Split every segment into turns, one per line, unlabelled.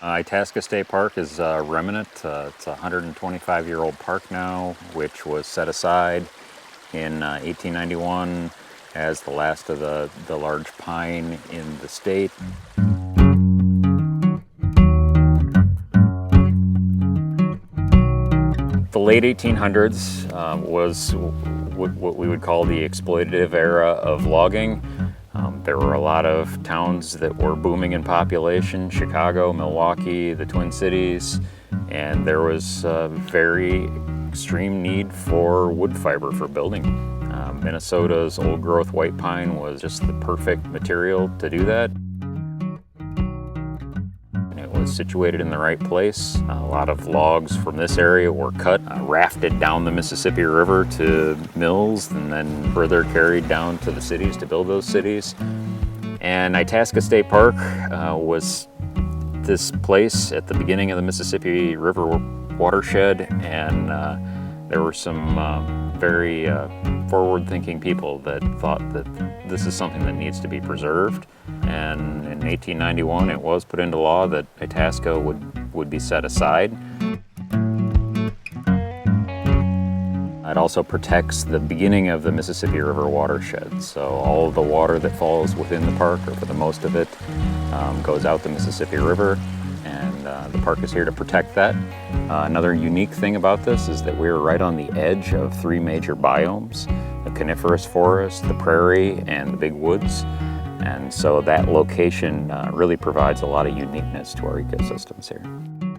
Itasca State Park is a remnant. It's a 125-year-old park now, which was set aside in 1891 as the last of the large pine in the state. The late 1800s was what we would call the exploitative era of logging. There were a lot of towns that were booming in population: Chicago, Milwaukee, the Twin Cities, and there was a very extreme need for wood fiber for building. Minnesota's old-growth white pine was just the perfect material to do that. It was situated in the right place. A lot of logs from this area were cut, rafted down the Mississippi River to mills, and then further carried down to the cities to build those cities. And Itasca State Park was this place at the beginning of the Mississippi River watershed, and there were some very forward-thinking people that thought that this is something that needs to be preserved. And in 1891, it was put into law that Itasca would be set aside. It also protects the beginning of the Mississippi River watershed. So all of the water that falls within the park, or for the most of it, goes out the Mississippi River, and the park is here to protect that. Another unique thing about this is that we're right on the edge of three major biomes: the coniferous forest, the prairie, and the big woods. And so that location really provides a lot of uniqueness to our ecosystems here.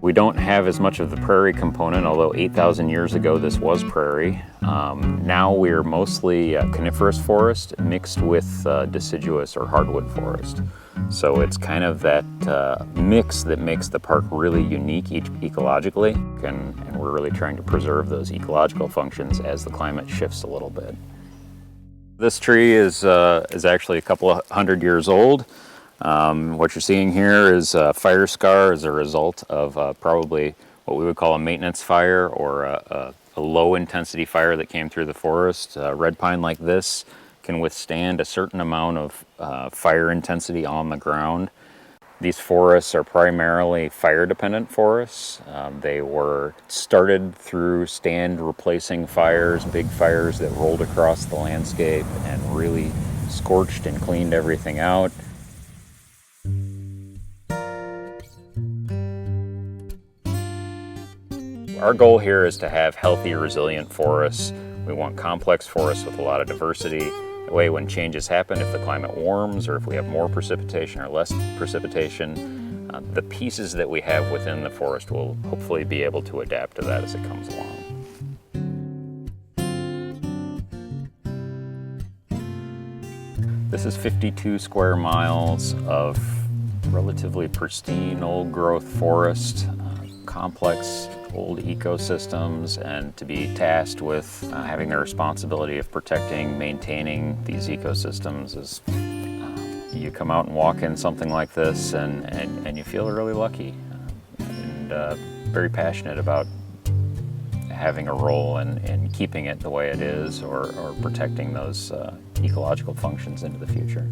We don't have as much of the prairie component, although 8,000 years ago this was prairie. Now we're mostly coniferous forest mixed with deciduous or hardwood forest. So it's kind of that mix that makes the park really unique ecologically, and we're really trying to preserve those ecological functions as the climate shifts a little bit. This tree is actually a couple of hundred years old. What you're seeing here is a fire scar as a result of probably what we would call a maintenance fire, or a low intensity fire that came through the forest. Red pine like this can withstand a certain amount of fire intensity on the ground. These forests are primarily fire dependent forests. They were started through stand replacing fires, big fires that rolled across the landscape and really scorched and cleaned everything out. Our goal here is to have healthy, resilient forests. We want complex forests with a lot of diversity. That way, when changes happen, if the climate warms or if we have more precipitation or less precipitation, the pieces that we have within the forest will hopefully be able to adapt to that as it comes along. This is 52 square miles of relatively pristine old growth forest, complex old ecosystems, and to be tasked with having the responsibility of protecting, maintaining these ecosystems is, you come out and walk in something like this and you feel really lucky and very passionate about having a role in keeping it the way it is, or protecting those ecological functions into the future.